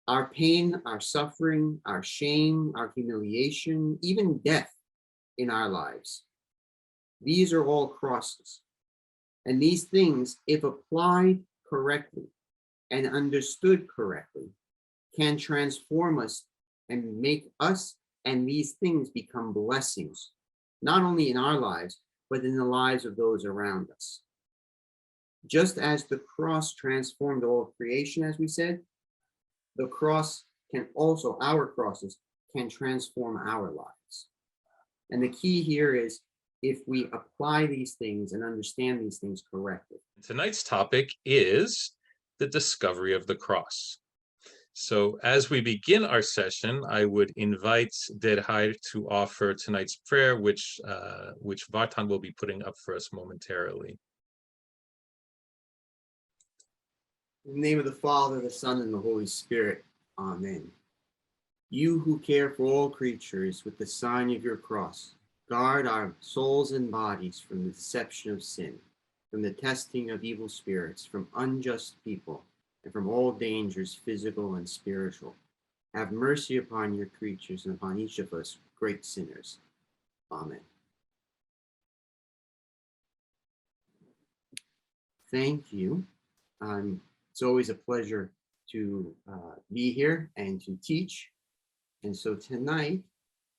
Our pain, our suffering, our shame, our humiliation, even death in our lives. These are all crosses. And these things, if applied correctly and understood correctly, can transform us and make us and these things become blessings, not only in our lives, but in the lives of those around us. Just as the cross transformed all of creation, as we said, the cross can also, our crosses can transform our lives. And the key here is if we apply these things and understand these things correctly. Tonight's topic is the discovery of the cross. So as we begin our session, I would invite Derhai to offer tonight's prayer, which Vartan will be putting up for us momentarily. In the name of the Father, the Son, and the Holy Spirit. Amen. You who care for all creatures with the sign of your cross, guard our souls and bodies from the deception of sin, from the testing of evil spirits, from unjust people, and from all dangers, physical and spiritual. Have mercy upon your creatures and upon each of us, great sinners. Amen. Thank you. It's always a pleasure to be here and to teach. And so tonight,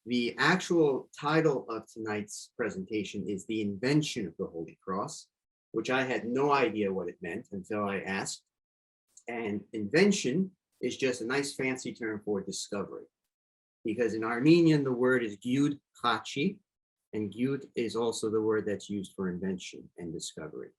the actual title of tonight's presentation is The Invention of the Holy Cross, which I had no idea what it meant until I asked. And invention is just a nice fancy term for discovery, because in Armenian, the word is gyud chachi, and gyud is also the word that's used for invention and discovery.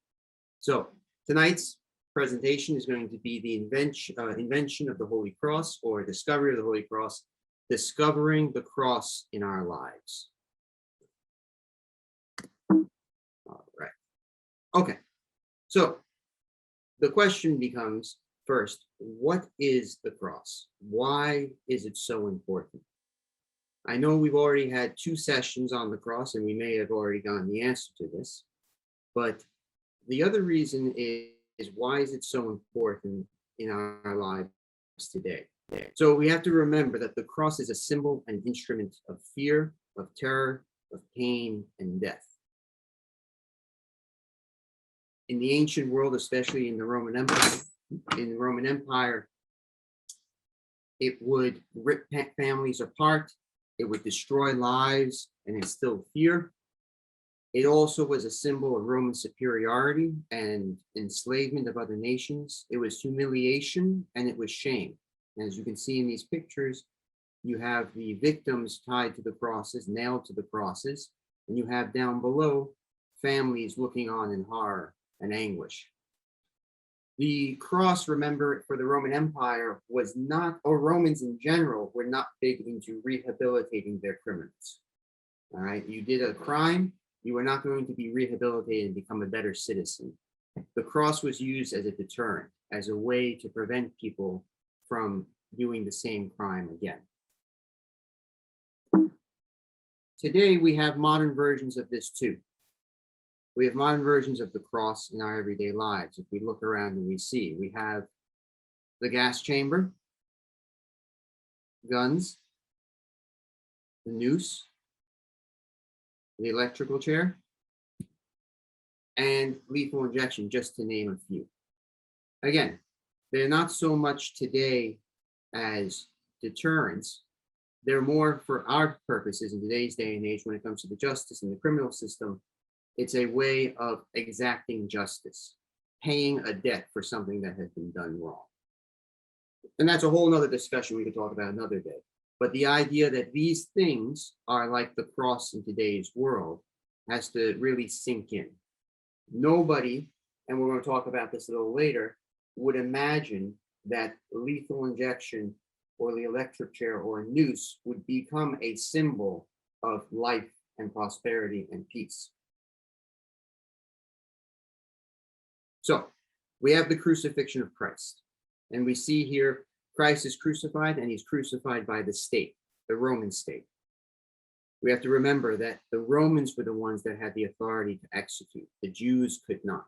So tonight's presentation is going to be the invention of the Holy Cross, or discovery of the Holy Cross, discovering the cross in our lives. All right. Okay. So the question becomes, first, what is the cross? Why is it so important? I know we've already had 2 sessions on the cross, and we may have already gotten the answer to this, but the other reason is why is it so important in our lives today? So we have to remember that the cross is a symbol and instrument of fear, of terror, of pain, and death. In the ancient world, especially in the Roman Empire, it would rip families apart, it would destroy lives and instill fear. It also was a symbol of Roman superiority and enslavement of other nations. It was humiliation and it was shame. And as you can see in these pictures, you have the victims tied to the crosses, nailed to the crosses, and you have down below families looking on in horror and anguish. The cross, remember, for the Roman Empire was not, or Romans in general, were not big into rehabilitating their criminals. All right, you did a crime, you were not going to be rehabilitated and become a better citizen. The cross was used as a deterrent, as a way to prevent people from doing the same crime again. Today, we have modern versions of this too. We have modern versions of the cross in our everyday lives. If we look around and we see, we have the gas chamber, guns, the noose, the electrical chair, and lethal injection, just to name a few. Again, they're not so much today as deterrents. They're more for our purposes in today's day and age when it comes to the justice and the criminal system. It's a way of exacting justice, paying a debt for something that has been done wrong. And that's a whole nother discussion we could talk about another day. But the idea that these things are like the cross in today's world has to really sink in. Nobody, and we're going to talk about this a little later, would imagine that lethal injection or the electric chair or a noose would become a symbol of life and prosperity and peace. So we have the crucifixion of Christ, and we see here Christ is crucified, and he's crucified by the state, the Roman state. We have to remember that the Romans were the ones that had the authority to execute. The Jews could not.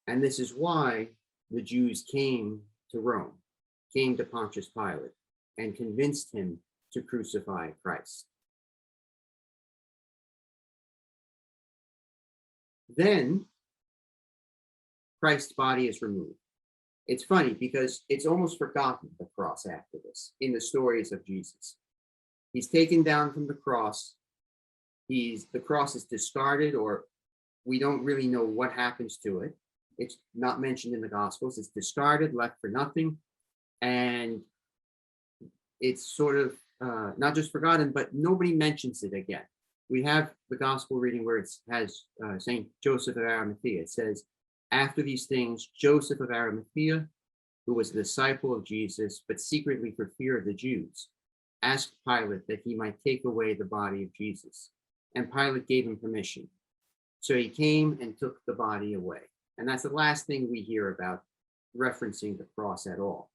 And this is why the Jews came to Rome, came to Pontius Pilate and convinced him to crucify Christ. Then Christ's body is removed. It's funny because it's almost forgotten, the cross, after this in the stories of Jesus. He's taken down from the cross. The cross is discarded, or we don't really know what happens to it. It's not mentioned in the Gospels. It's discarded, left for nothing. And it's sort of not just forgotten, but nobody mentions it again. We have the Gospel reading where it has St. Joseph of Arimathea. It says, after these things, Joseph of Arimathea, who was a disciple of Jesus, but secretly for fear of the Jews, asked Pilate that he might take away the body of Jesus. And Pilate gave him permission. So he came and took the body away. And that's the last thing we hear about referencing the cross at all.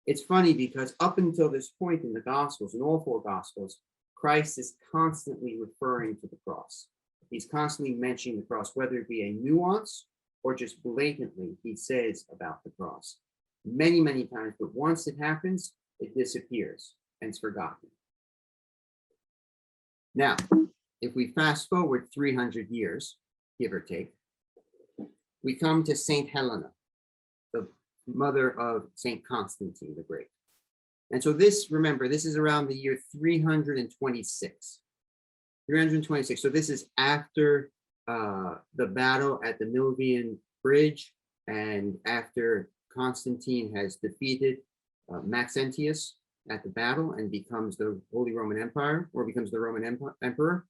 It's funny because up until this point in the Gospels, in all four Gospels, Christ is constantly referring to the cross. He's constantly mentioning the cross, whether it be a nuance or just blatantly he says about the cross. Many, many times, but once it happens, it disappears and it's forgotten. Now, if we fast forward 300 years, give or take, we come to Saint Helena, the mother of Saint Constantine the Great. And so this, remember, this is around the year 326. 326. So this is after the battle at the Milvian Bridge, and after Constantine has defeated Maxentius at the battle and becomes the Holy Roman Empire, or becomes the Roman Emperor.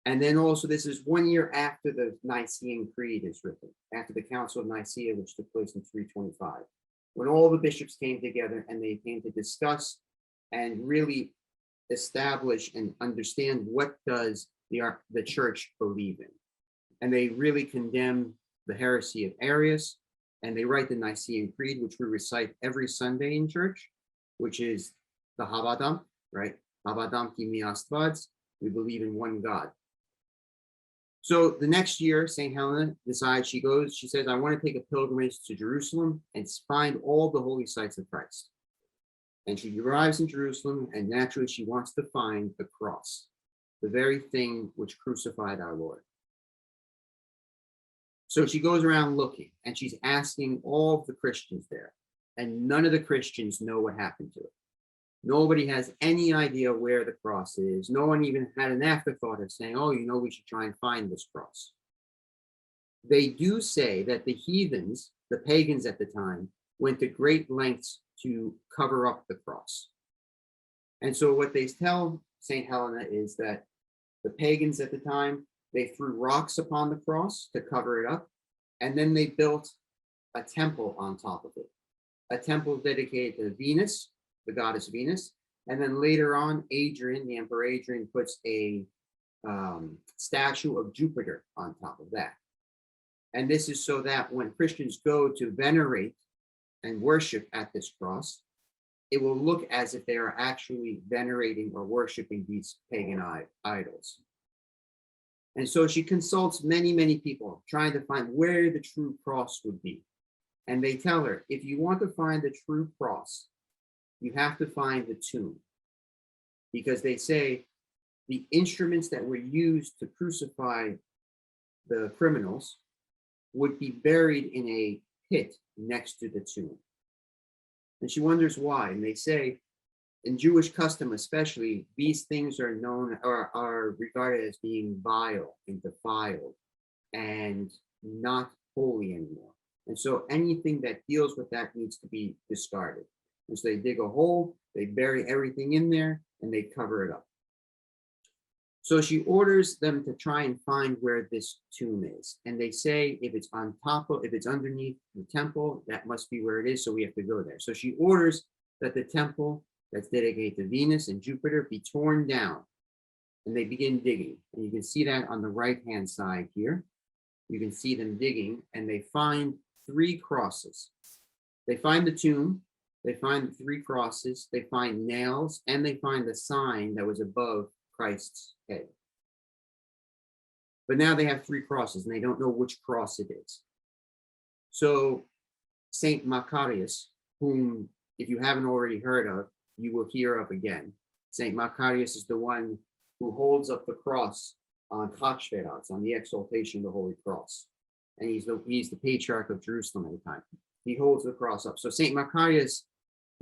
And then also this is 1 year after the Nicene Creed is written, after the Council of Nicaea, which took place in 325, when all the bishops came together and they came to discuss and really establish and understand what does the church believe in. And they really condemn the heresy of Arius, and they write the Nicene Creed, which we recite every Sunday in church, which is the Havadam, right? Havadam ki mi astvads, we believe in one God. So the next year, St. Helena decides, she says, I want to take a pilgrimage to Jerusalem and find all the holy sites of Christ. And she arrives in Jerusalem, and naturally she wants to find the cross, the very thing which crucified our Lord. So she goes around looking, and she's asking all of the Christians there, and none of the Christians know what happened to it. Nobody has any idea where the cross is. No one even had an afterthought of saying, oh, we should try and find this cross. They do say that the heathens, the pagans at the time, went to great lengths to cover up the cross. And so what they tell St. Helena is that the pagans at the time, they threw rocks upon the cross to cover it up, and then they built a temple on top of it, a temple dedicated to Venus, the goddess Venus, and then later on, Adrian, the Emperor Adrian, puts a statue of Jupiter on top of that. And this is so that when Christians go to venerate and worship at this cross, it will look as if they are actually venerating or worshiping these pagan idols. And so she consults many, many people trying to find where the true cross would be. And they tell her, if you want to find the true cross, you have to find the tomb. Because they say the instruments that were used to crucify the criminals would be buried in a pit next to the tomb. And she wonders why. And they say, in Jewish custom especially, these things are known or are regarded as being vile and defiled and not holy anymore. And so anything that deals with that needs to be discarded. And so they dig a hole, they bury everything in there, and they cover it up. So she orders them to try and find where this tomb is. And they say if it's underneath the temple, that must be where it is. So we have to go there. So she orders that the temple that's dedicated to Venus and Jupiter be torn down. And they begin digging. And you can see that on the right-hand side here. You can see them digging, and they find 3 crosses. They find the tomb, they find the 3 crosses, they find nails, and they find the sign that was above Christ's head. But now they have 3 crosses, and they don't know which cross it is. So Saint Macarius, whom if you haven't already heard of, you will hear of again. Saint Macarius is the one who holds up the cross on Chag, on the exaltation of the Holy Cross. And he's the patriarch of Jerusalem at the time. He holds the cross up. So Saint Macarius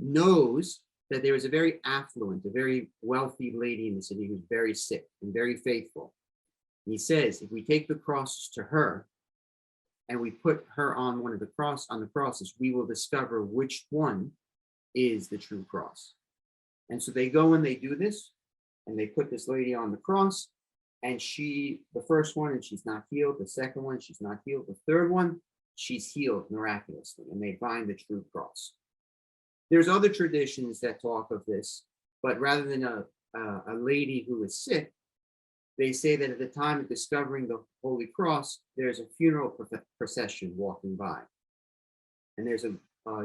knows that there was a very affluent, a very wealthy lady in the city who's very sick and very faithful. And he says, if we take the crosses to her and we put her on the crosses, we will discover which one is the true cross. And so they go and they do this, and they put this lady on the cross, and the first one, and she's not healed. The second one, she's not healed. The third one, she's healed miraculously, and they find the true cross. There's other traditions that talk of this, but rather than a lady who is sick, they say that at the time of discovering the Holy Cross, there's a funeral procession walking by, and there's a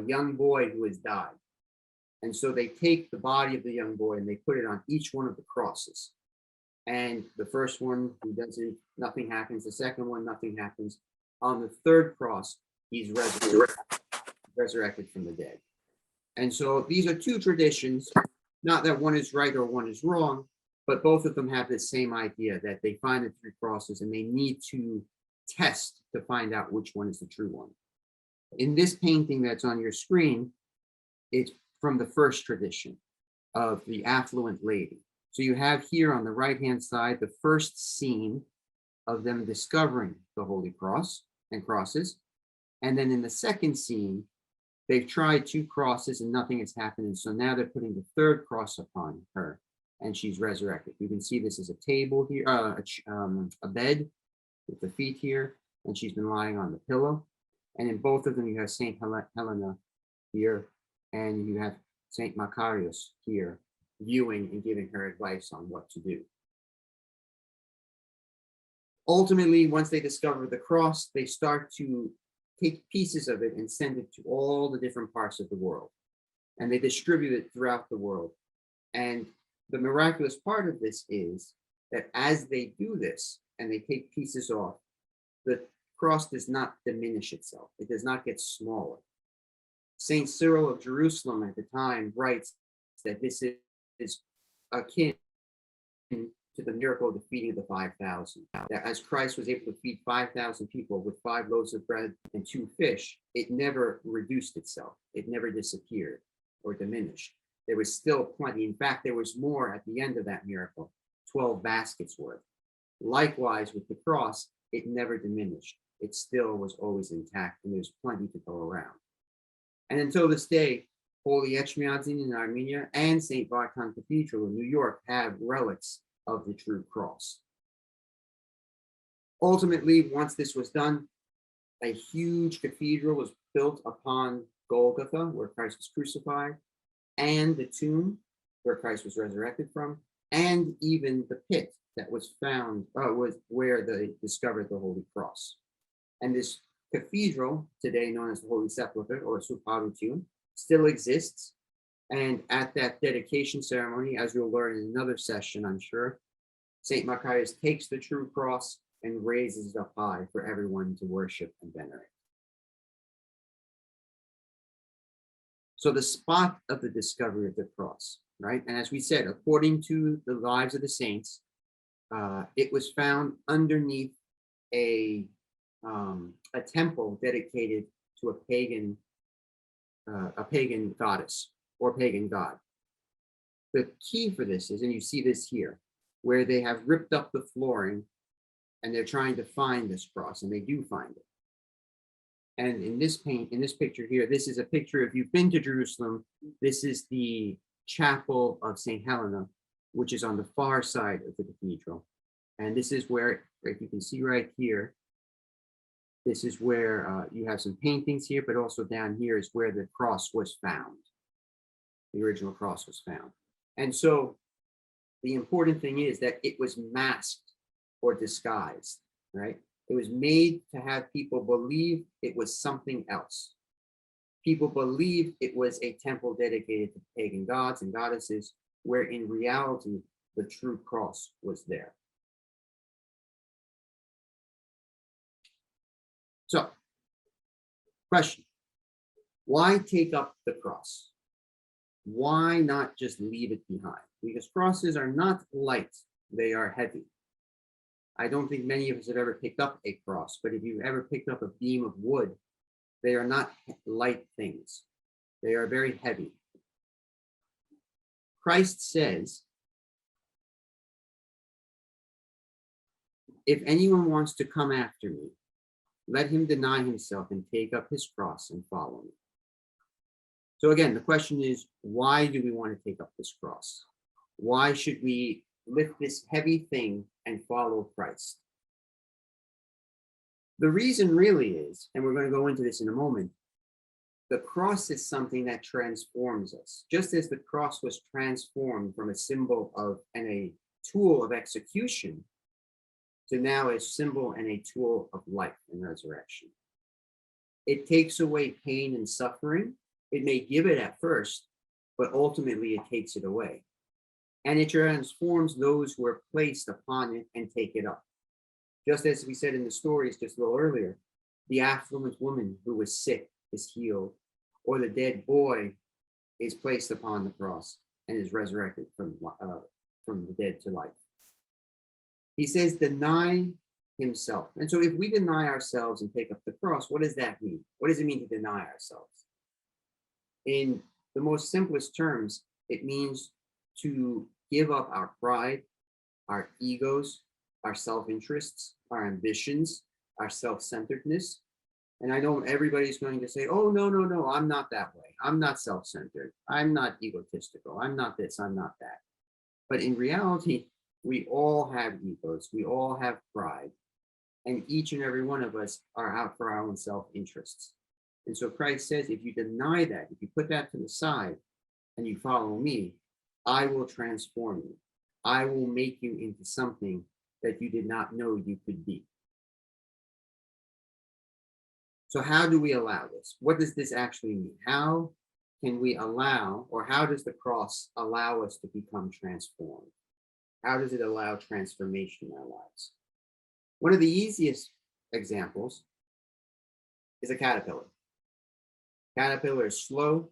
young boy who has died. And so they take the body of the young boy and they put it on each one of the crosses. And the first one, nothing happens. The second one, nothing happens. On the third cross, he's resurrected from the dead. And so these are two traditions, not that one is right or one is wrong, but both of them have the same idea that they find the three crosses and they need to test to find out which one is the true one. In this painting that's on your screen, it's from the first tradition of the affluent lady. So you have here on the right-hand side, the first scene of them discovering the Holy Cross and crosses. And then in the second scene, they've tried two crosses and nothing has happened. And so now they're putting the third cross upon her and she's resurrected. You can see this is a table here, a bed with the feet here, and she's been lying on the pillow. And in both of them, you have Saint Helena here, and you have Saint Macarius here, viewing and giving her advice on what to do. Ultimately, once they discover the cross, they start to take pieces of it and send it to all the different parts of the world. And they distribute it throughout the world. And the miraculous part of this is that as they do this and they take pieces off, the cross does not diminish itself. It does not get smaller. Saint Cyril of Jerusalem at the time writes that this is akin to the miracle of the feeding of the 5,000. That as Christ was able to feed 5,000 people with 5 loaves of bread and 2 fish, it never reduced itself. It never disappeared or diminished. There was still plenty. In fact, there was more at the end of that miracle, 12 baskets worth. Likewise, with the cross, it never diminished. It still was always intact, and there's plenty to go around. And until this day, Holy Ajamian in Armenia and St. Vartan Cathedral in New York have relics of the true cross. Ultimately, once this was done, a huge cathedral was built upon Golgotha, where Christ was crucified, and the tomb where Christ was resurrected from, and even the pit that was found, was where they discovered the Holy Cross. And this cathedral, today known as the Holy Sepulchre or Suparutyun, still exists. And at that dedication ceremony, as you'll learn in another session, I'm sure, St. Macarius takes the true cross and raises it up high for everyone to worship and venerate. So the spot of the discovery of the cross, right? And as we said, according to the lives of the saints, it was found underneath a temple dedicated to a pagan goddess or pagan god. The key for this is, and you see this here, where they have ripped up the flooring and they're trying to find this cross, and they do find it. And in this picture here, this is a picture, if you've been to Jerusalem, this is the chapel of St. Helena, which is on the far side of the cathedral. And this is where, if you can see right here, this is where you have some paintings here, but also down here is where the cross was found. The original cross was found. And so the important thing is that it was masked or disguised, right? It was made to have people believe it was something else. People believed it was a temple dedicated to pagan gods and goddesses, where in reality, the true cross was there. So, question, why take up the cross? why not just leave it behind? Because crosses are not light, they are heavy. I don't think many of us have ever picked up a cross, but if you've ever picked up a beam of wood, they are not light things. They are very heavy. Christ says, if anyone wants to come after me, let him deny himself and take up his cross and follow me. So again, the question is, why do we want to take up this cross? Why should we lift this heavy thing and follow Christ? The reason really is, and we're going to go into this in a moment, the cross is something that transforms us. Just as the cross was transformed from a symbol of and a tool of execution to now a symbol and a tool of life and resurrection. It takes away pain and suffering. It may give it at first, but ultimately it takes it away. And it transforms those who are placed upon it and take it up. Just as we said in the stories just a little earlier, the affluent woman who was sick is healed, or the dead boy is placed upon the cross and is resurrected from the dead to life. He says, deny himself. And so if we deny ourselves and take up the cross, what does that mean? What does it mean to deny ourselves? In the most simplest terms, it means to give up our pride, our egos, our self-interests, our ambitions, our self-centeredness. And I know everybody's going to say, oh, no, I'm not that way. I'm not self-centered. I'm not egotistical. I'm not this, I'm not that. But in reality, we all have egos. We all have pride. And each and every one of us are out for our own self-interests. And so Christ says, if you deny that, if you put that to the side and you follow me, I will transform you. I will make you into something that you did not know you could be. So how do we allow this? What does this actually mean? How can we allow, or how does the cross allow us to become transformed? How does it allow transformation in our lives? One of the easiest examples is a caterpillar. Caterpillar is slow,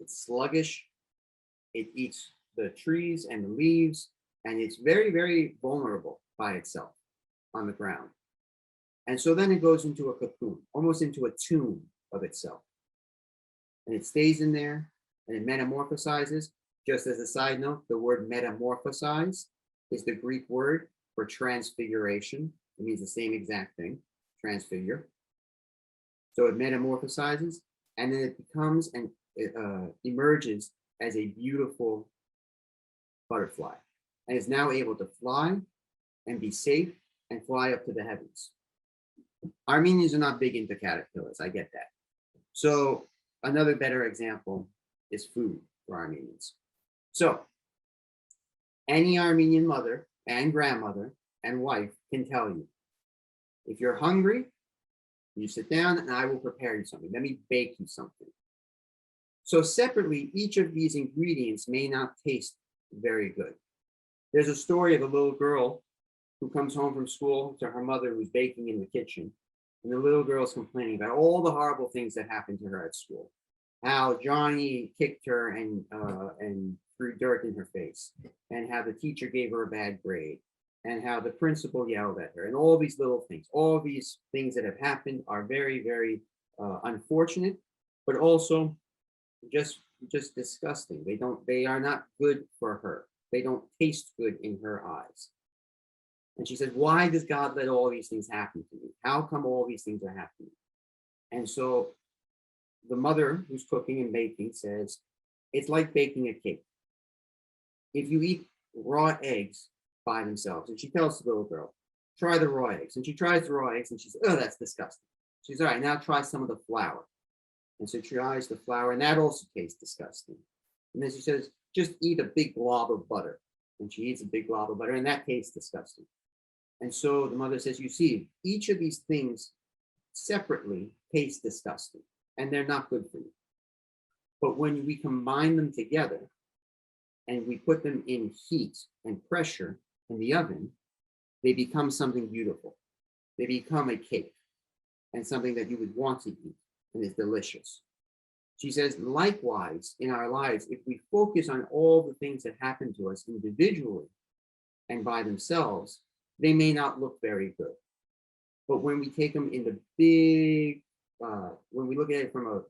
it's sluggish, it eats the trees and the leaves, and it's very, very vulnerable by itself on the ground. And so then it goes into a cocoon, almost into a tomb of itself. And it stays in there and it metamorphosizes. Just as a side note, the word metamorphosize is the Greek word for transfiguration. It means the same exact thing, transfigure. So it metamorphosizes and then it becomes and it emerges as a beautiful butterfly and is now able to fly and be safe and fly up to the heavens. Armenians are not big into caterpillars, I get that. So another better example is food for Armenians. So any Armenian mother and grandmother and wife can tell you, if you're hungry, you sit down and I will prepare you something. Let me bake you something. So separately, each of these ingredients may not taste very good. There's a story of a little girl who comes home from school to her mother who's baking in the kitchen. And the little girl's complaining about all the horrible things that happened to her at school. How Johnny kicked her and threw dirt in her face. And how the teacher gave her a bad grade. And how the principal yelled at her. And all these little things. All these things that have happened are very, very unfortunate. But also just disgusting. They are not good for her. They don't taste good in her eyes. And she says, why does God let all these things happen to me? How come all these things are happening? And so the mother who's cooking and baking says, it's like baking a cake. If you eat raw eggs by themselves, and she tells the little girl, try the raw eggs. And she tries the raw eggs and she says, oh, that's disgusting. She's all right, now try some of the flour. And so she tries the flour and that also tastes disgusting. And then she says, just eat a big glob of butter. And she eats a big glob of butter and that tastes disgusting. And so the mother says, you see, each of these things separately taste disgusting and they're not good for you. But when we combine them together and we put them in heat and pressure in the oven, they become something beautiful. They become a cake and something that you would want to eat and is delicious. She says, likewise, in our lives, if we focus on all the things that happen to us individually and by themselves, they may not look very good. But when we take them in the big, when we look at it from a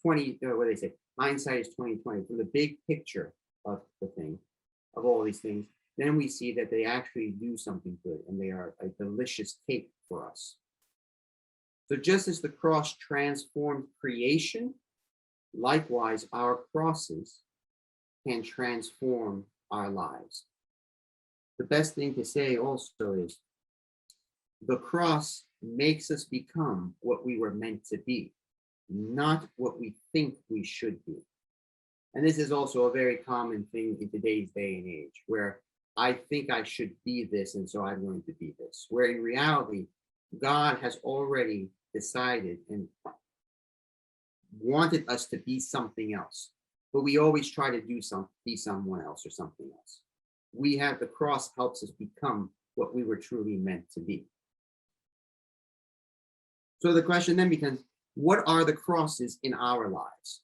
20, what do they say? Hindsight is 20/20, from the big picture of the thing, of all these things, then we see that they actually do something good and they are a delicious cake for us. So just as the cross transformed creation, likewise, our crosses can transform our lives. The best thing to say also is the cross makes us become what we were meant to be, not what we think we should be. And this is also a very common thing in today's day and age, where I think I should be this, and so I'm going to be this. Where in reality, God has already decided and wanted us to be something else, but we always try to be someone else or something else. We have the cross helps us become what we were truly meant to be. So the question then becomes, what are the crosses in our lives?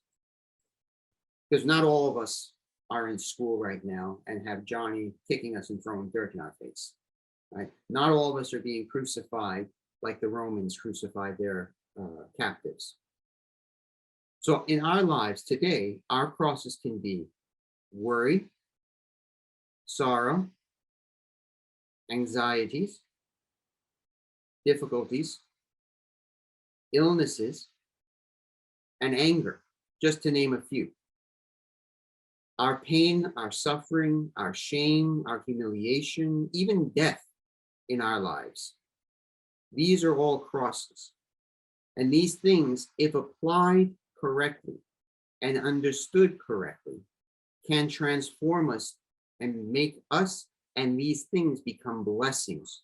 Because not all of us are in school right now and have Johnny kicking us and throwing dirt in our face, right? Not all of us are being crucified like the Romans crucified their captives. So in our lives today, our crosses can be worry, sorrow, anxieties, difficulties, illnesses, and anger, just to name a few. Our pain, our suffering, our shame, our humiliation, even death in our lives. These are all crosses. And these things, if applied correctly and understood correctly, can transform us and make us and these things become blessings,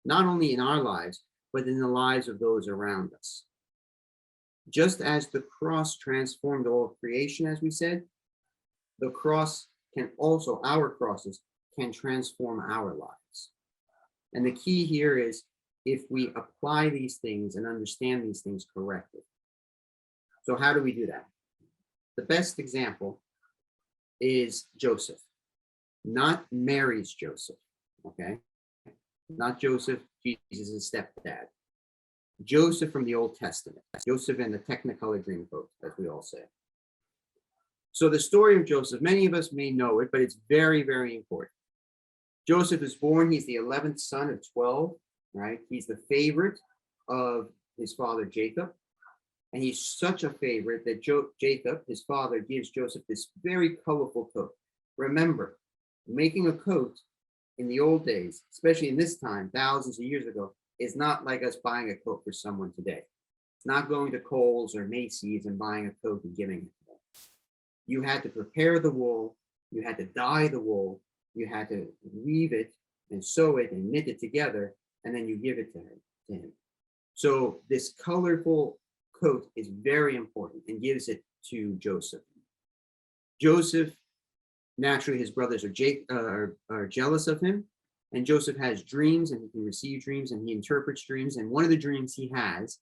not only in our lives, but in the lives of those around us. Just as the cross transformed all of creation, as we said, the cross can also, our crosses can transform our lives. And the key here is if we apply these things and understand these things correctly. So how do we do that? The best example is Joseph, not Mary's Joseph, okay? Not Joseph, Jesus' stepdad. Joseph from the Old Testament, Joseph in the Technicolor Dreamcoat, as we all say. So the story of Joseph, many of us may know it, but it's very, very important. Joseph is born, he's the 11th son of 12, right? He's the favorite of his father Jacob. And he's such a favorite that Jacob, his father, gives Joseph this very colorful coat. Remember, making a coat in the old days, especially in this time, thousands of years ago, is not like us buying a coat for someone today. It's not going to Kohl's or Macy's and buying a coat and giving it to them. You had to prepare the wool, you had to dye the wool, you had to weave it and sew it and knit it together, and then you give it to him. So this colorful coat is very important and gives it to Joseph. Joseph, naturally, his brothers are jealous of him, and Joseph has dreams and he can receive dreams and he interprets dreams. And one of the dreams he has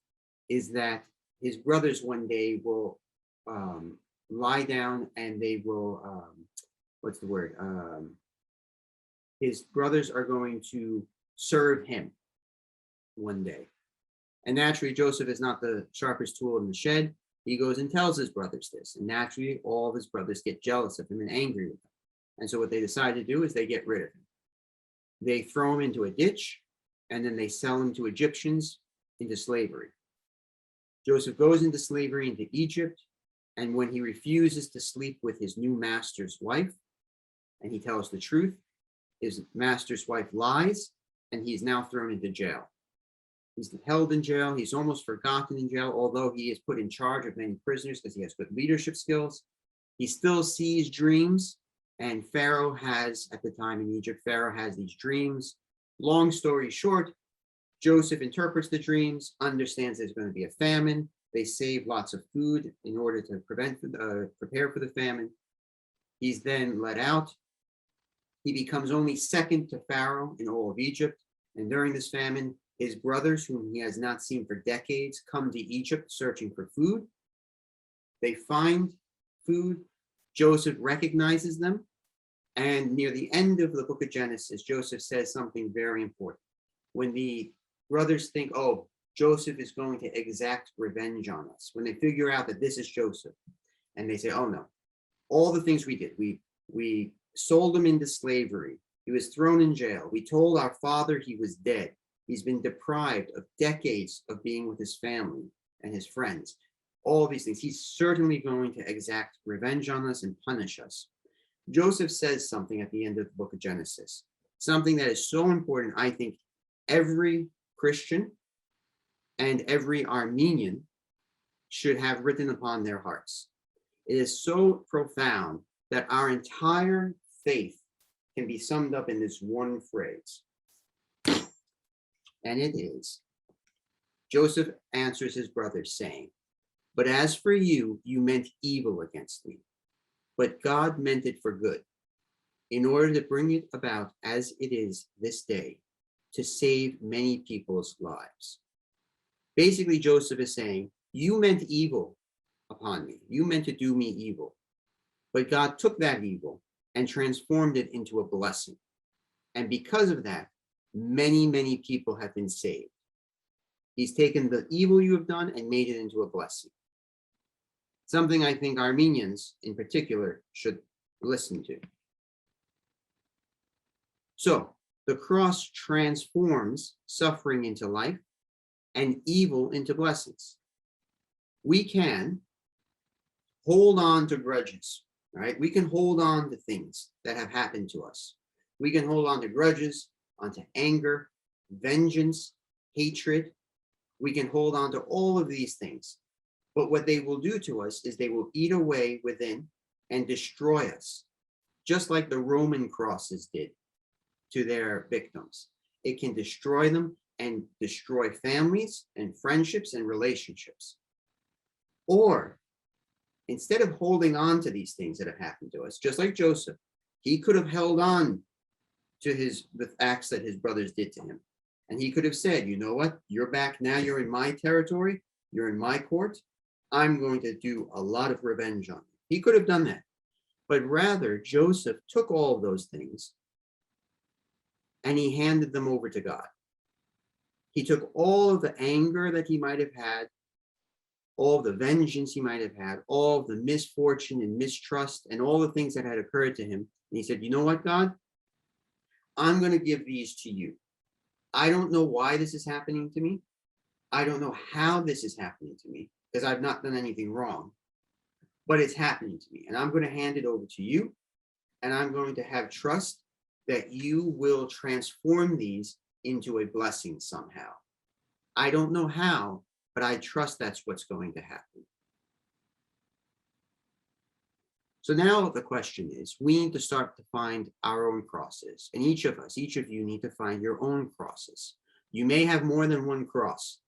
is that his brothers one day will lie down and they will, his brothers are going to serve him one day. And naturally, Joseph is not the sharpest tool in the shed. He goes and tells his brothers this. And naturally, all of his brothers get jealous of him and angry with him. And so what they decide to do is they get rid of him. They throw him into a ditch, and then they sell him to Egyptians into slavery. Joseph goes into slavery into Egypt. And when he refuses to sleep with his new master's wife, and he tells the truth, his master's wife lies, and he's now thrown into jail. He's held in jail. He's almost forgotten in jail, although he is put in charge of many prisoners because he has good leadership skills. He still sees dreams, and Pharaoh has, at the time in Egypt, Pharaoh has these dreams. Long story short, Joseph interprets the dreams, understands there's going to be a famine. They save lots of food in order to prepare for the famine. He's then let out. He becomes only second to Pharaoh in all of Egypt. And during this famine, his brothers, whom he has not seen for decades, come to Egypt searching for food. They find food. Joseph recognizes them. And near the end of the book of Genesis, Joseph says something very important. When the brothers think, oh, Joseph is going to exact revenge on us, when they figure out that this is Joseph, and they say, oh no, all the things we did, we sold him into slavery, he was thrown in jail, we told our father he was dead, he's been deprived of decades of being with his family and his friends, all these things, he's certainly going to exact revenge on us and punish us. Joseph says something at the end of the book of Genesis, something that is so important. I think every Christian and every Armenian should have written upon their hearts. It is so profound that our entire faith can be summed up in this one phrase. And it is, Joseph answers his brothers saying, but as for you, you meant evil against me, but God meant it for good, in order to bring it about as it is this day, to save many people's lives. Basically, Joseph is saying, you meant evil upon me. You meant to do me evil. But God took that evil and transformed it into a blessing. And because of that, many, many people have been saved. He's taken the evil you have done and made it into a blessing. Something I think Armenians in particular should listen to. So the cross transforms suffering into life and evil into blessings. We can hold on to grudges, right? We can hold on to things that have happened to us. We can hold on to grudges, onto anger, vengeance, hatred. We can hold on to all of these things. But what they will do to us is they will eat away within and destroy us, just like the Roman crosses did to their victims. It can destroy them and destroy families and friendships and relationships. Or instead of holding on to these things that have happened to us, just like Joseph, he could have held on to the acts that his brothers did to him. And he could have said, you know what, you're back now, you're in my territory, you're in my court, I'm going to do a lot of revenge on you. He could have done that. But rather, Joseph took all of those things and he handed them over to God. He took all of the anger that he might have had, all of the vengeance he might have had, all of the misfortune and mistrust and all the things that had occurred to him. And he said, you know what, God? I'm going to give these to you. I don't know why this is happening to me. I don't know how this is happening to me because I've not done anything wrong, but it's happening to me. And I'm going to hand it over to you. And I'm going to have trust that you will transform these into a blessing somehow. I don't know how, but I trust that's what's going to happen. So now the question is, we need to start to find our own crosses. And each of us, each of you need to find your own crosses. You may have more than one cross.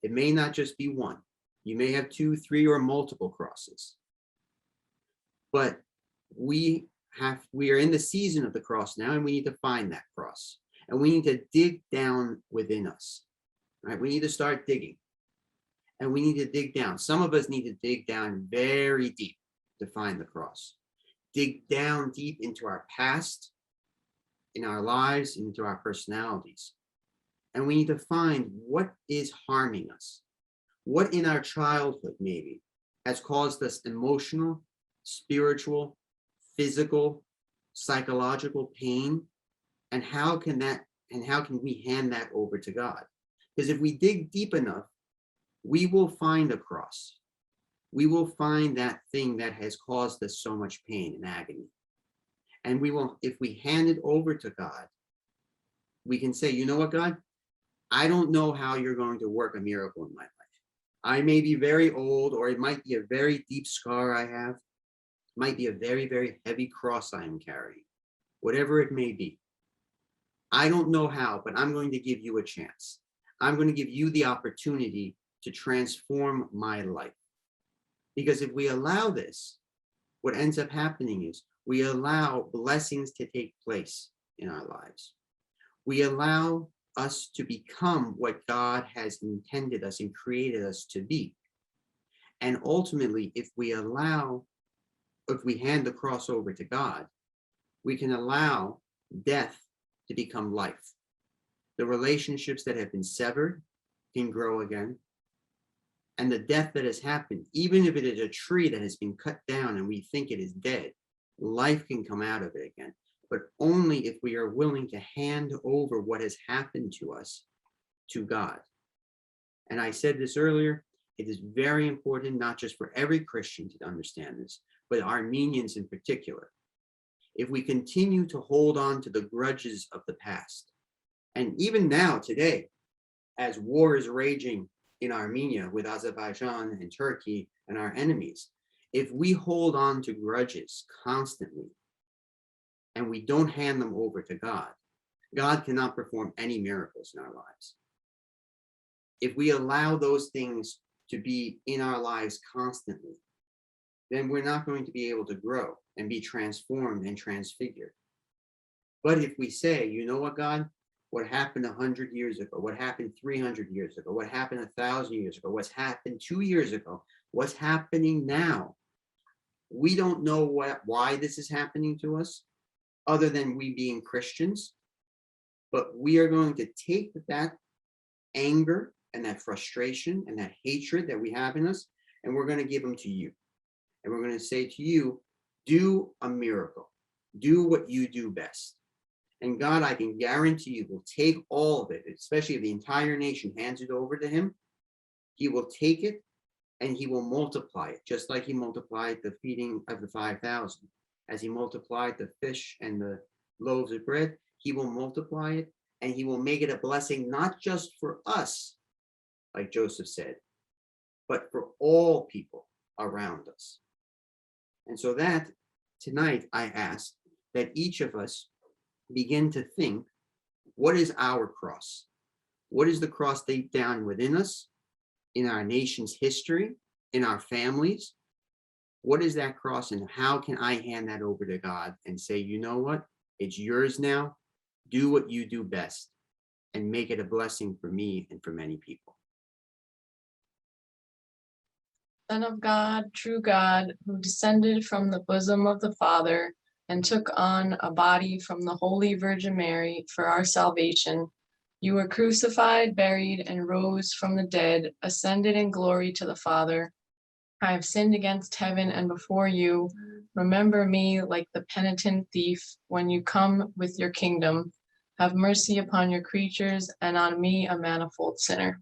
It may not just be one. You may have 2, 3, or multiple crosses. But we are in the season of the cross now, and we need to find that cross. And we need to dig down within us. Right? We need to start digging. And we need to dig down. Some of us need to dig down very deep to find the cross. Dig down deep into our past, in our lives, into our personalities. And we need to find what is harming us. What in our childhood maybe has caused us emotional, spiritual, physical, psychological pain, and how can we hand that over to God? Because if we dig deep enough, we will find a cross. We will find that thing that has caused us so much pain and agony. And we will, if we hand it over to God, we can say, you know what, God? I don't know how you're going to work a miracle in my life. I may be very old, or it might be a very deep scar I have. It might be a very, very heavy cross I am carrying. Whatever it may be. I don't know how, but I'm going to give you a chance. I'm going to give you the opportunity to transform my life. Because if we allow this, what ends up happening is we allow blessings to take place in our lives. We allow us to become what God has intended us and created us to be. And ultimately, if we hand the cross over to God, we can allow death to become life. The relationships that have been severed can grow again. And the death that has happened, even if it is a tree that has been cut down and we think it is dead, life can come out of it again. But only if we are willing to hand over what has happened to us to God. And I said this earlier, it is very important, not just for every Christian to understand this, but Armenians in particular. If we continue to hold on to the grudges of the past, and even now, today, as war is raging in Armenia with Azerbaijan and Turkey and our enemies, if we hold on to grudges constantly and we don't hand them over to God, God cannot perform any miracles in our lives. If we allow those things to be in our lives constantly, then we're not going to be able to grow and be transformed and transfigured. But if we say, you know what, God, what happened 100 years ago, what happened 300 years ago, what happened 1,000 years ago, what's happened 2 years ago, what's happening now, we don't know why this is happening to us, other than we being Christians, but we are going to take that anger and that frustration and that hatred that we have in us, and we're going to give them to you. And we're going to say to you, do a miracle. Do what you do best. And God, I can guarantee you, will take all of it, especially if the entire nation hands it over to him. He will take it and he will multiply it, just like he multiplied the feeding of the 5,000. As he multiplied the fish and the loaves of bread, he will multiply it and he will make it a blessing, not just for us, like Joseph said, but for all people around us. And so that tonight I ask that each of us begin to think, what is our cross? What is the cross deep down within us, in our nation's history, in our families? What is that cross, and how can I hand that over to God and say, you know what? It's yours now. Do what you do best and make it a blessing for me and for many people. Son of God, true God, who descended from the bosom of the Father and took on a body from the Holy Virgin Mary for our salvation, you were crucified, buried, and rose from the dead, ascended in glory to the Father. I have sinned against heaven and before you. Remember me like the penitent thief when you come with your kingdom. Have mercy upon your creatures and on me, a manifold sinner.